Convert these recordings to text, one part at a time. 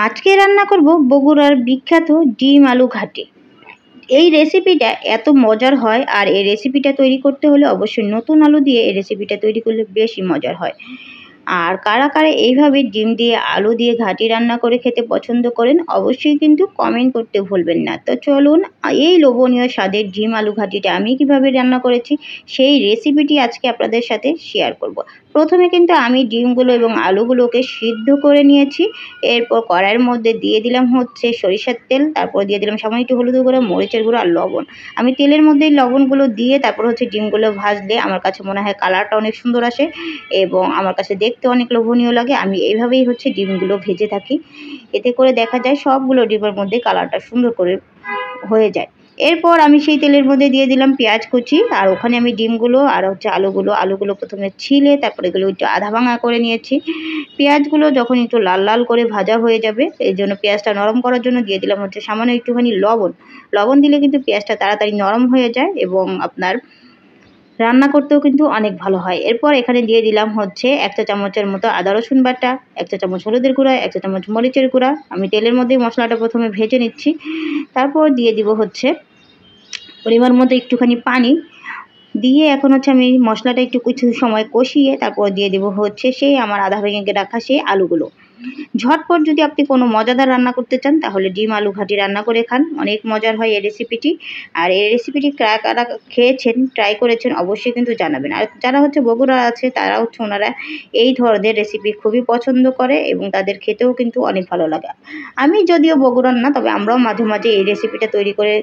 আজকে রান্না করব বগুড়ার বিখ্যাত ডিম আলু ঘাটি। এই রেসিপিটা এত মজার হয়, আর এই রেসিপিটা তৈরি করতে হলে অবশ্যই নতুন আলু দিয়ে এই রেসিপিটা তৈরি করলে বেশি মজার হয়। আর কারা কারা এইভাবে ডিম দিয়ে আলু দিয়ে ঘাটি রান্না করে খেতে পছন্দ করেন অবশ্যই কিন্তু কমেন্ট করতে ভুলবেন না। তো চলুন, এই লোভনীয় স্বাদের ডিম আলু ঘাটিটা আমি কিভাবে রান্না করেছি সেই রেসিপিটি আজকে আপনাদের সাথে শেয়ার করব। প্রথমে কিন্তু আমি ডিমগুলো এবং আলুগুলোকে সিদ্ধ করে নিয়েছি। এরপর কড়াইয়ের মধ্যে দিয়ে দিলাম হচ্ছে সরিষার তেল, তারপর দিয়ে দিলাম সামান্য একটু হলুদ গুঁড়ো, মরিচের গুঁড়ো আর লবণ। আমি তেলের মধ্যেই লবণগুলো দিয়ে তারপর হচ্ছে ডিমগুলো ভাজলে আমার কাছে মনে হয় কালারটা অনেক সুন্দর আসে এবং আমার কাছে দেখতে অনেক লোভনীয় লাগে। আমি এইভাবেই হচ্ছে ডিমগুলো ভেজে থাকি, এতে করে দেখা যায় সবগুলো ডিমের মধ্যে কালারটা সুন্দর করে হয়ে যায়। এরপর আমি সেই তেলের মধ্যে দিয়ে দিলাম পেঁয়াজ কুচি, আর ওখানে আমি ডিমগুলো আর হচ্ছে আলুগুলো প্রথমে ছিলে তারপরে এগুলো একটু আধা ভাঙা করে নিয়েছি। পেঁয়াজগুলো যখন একটু লাল লাল করে ভাজা হয়ে যাবে, এই জন্য পেঁয়াজটা নরম করার জন্য দিয়ে দিলাম হচ্ছে সামান্য একটুখানি লবণ দিলে কিন্তু পেঁয়াজটা তাড়াতাড়ি নরম হয়ে যায় এবং আপনার রান্না করতেও কিন্তু অনেক ভালো হয়। এরপর এখানে দিয়ে দিলাম হচ্ছে 1 চা চামচের মতো আদা রসুন বাটা, 1 চা চামচ হলুদের গুঁড়া, 1 চা চামচ মরিচের গুঁড়া। আমি তেলের মধ্যেই মশলাটা প্রথমে ভেজে নিচ্ছি। তারপর দিয়ে দিব হচ্ছে পরিমাণ মতো একটুখানি পানি দিয়ে এখন হচ্ছে আমি মশলাটা একটু কিছু সময় কষিয়ে তারপর দিয়ে দেবো হচ্ছে সেই আমার আধা ভেঙে রাখা সেই আলুগুলো। ঝটপট যদি আপনি কোনো মজাদার রান্না করতে চান তাহলে ডিম আলু ঘাটি রান্না করে খান, অনেক মজার হয় এই রেসিপিটি। আর এই রেসিপিটি কারা খেয়েছেন, ট্রাই করেছেন অবশ্যই কিন্তু জানাবেন। আর যারা হচ্ছে বগুড়া আছে তারা হচ্ছে ওনারা এই ধরনের রেসিপি খুবই পছন্দ করে এবং তাদের খেতেও কিন্তু অনেক ভালো লাগে। আমি যদিও বগুড়ার না, তবে আমরাও মাঝে মাঝে এই রেসিপিটা তৈরি করে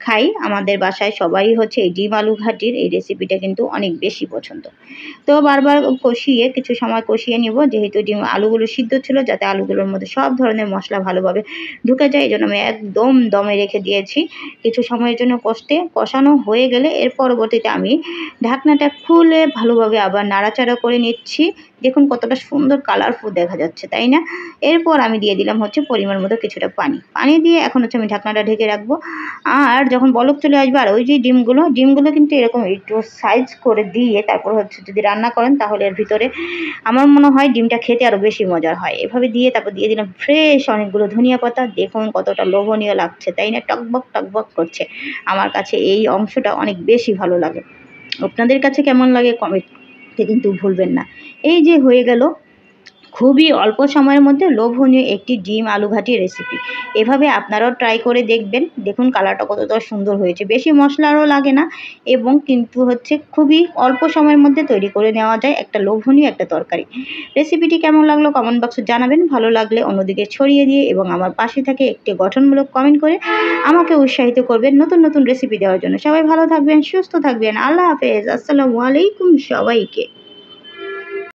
খাই। আমাদের বাসায় সবাই হচ্ছে এই ডিম আলু ঘাটির এই রেসিপিটা কিন্তু অনেক বেশি পছন্দ। তো বারবার কষিয়ে কিছু সময় কষিয়ে নিব, যেহেতু ডিম আলুগুলো সিদ্ধ ছিল, যাতে আলুগুলোর মধ্যে সব ধরনের মশলা ভালোভাবে ঢুকে যায়, এই জন্য আমি একদম দমে রেখে দিয়েছি। কিছু সময়ের জন্য কষানো হয়ে গেলে এর পরবর্তীতে আমি ঢাকনাটা খুলে ভালোভাবে আবার নাড়াচাড়া করে নিচ্ছি। দেখুন কতটা সুন্দর কালারফুল দেখা যাচ্ছে, তাই না? এরপর আমি দিয়ে দিলাম হচ্ছে পরিমাণ মতো কিছুটা পানি দিয়ে এখন হচ্ছে আমি ঢাকনাটা ঢেকে রাখবো। আর যখন বলক চলে আসবে, আর ওই যে ডিমগুলো কিন্তু এরকম একটু সাইজ করে দিয়ে তারপর হচ্ছে যদি রান্না করেন তাহলে এর ভিতরে আমার মনে হয় ডিমটা খেতে আরও বেশি মজার হয়। এভাবে দিয়ে তারপর দিয়ে দিলাম ফ্রেশ অনেকগুলো ধনিয়া পাতা। দেখুন কতটা লোভনীয় লাগছে, তাই না? টকবক টকবক করছে। আমার কাছে এই অংশটা অনেক বেশি ভালো লাগে। আপনাদের কাছে কেমন লাগে কমেন্টে কিন্তু ভুলবেন না। এই যে হয়ে গেল খুবই অল্প সময়ের মধ্যে লোভনীয় একটি ডিম আলু ঘাটি রেসিপি। এভাবে আপনারাও ট্রাই করে দেখবেন। দেখুন কালারটা কতটা সুন্দর হয়েছে, বেশি মশলারও লাগে না এবং কিন্তু হচ্ছে খুবই অল্প সময়ের মধ্যে তৈরি করে নেওয়া যায় একটা লোভনীয় একটা তরকারি। রেসিপিটি কেমন লাগলো কমেন্ট বক্সে জানাবেন। ভালো লাগলে অন্যদিকে ছড়িয়ে দিয়ে এবং আমার পাশে থেকে একটি গঠনমূলক কমেন্ট করে আমাকে উৎসাহিত করবেন নতুন নতুন রেসিপি দেওয়ার জন্য। সবাই ভালো থাকবেন, সুস্থ থাকবেন। আল্লাহ হাফেজ। আসসালামু আলাইকুম সবাইকে।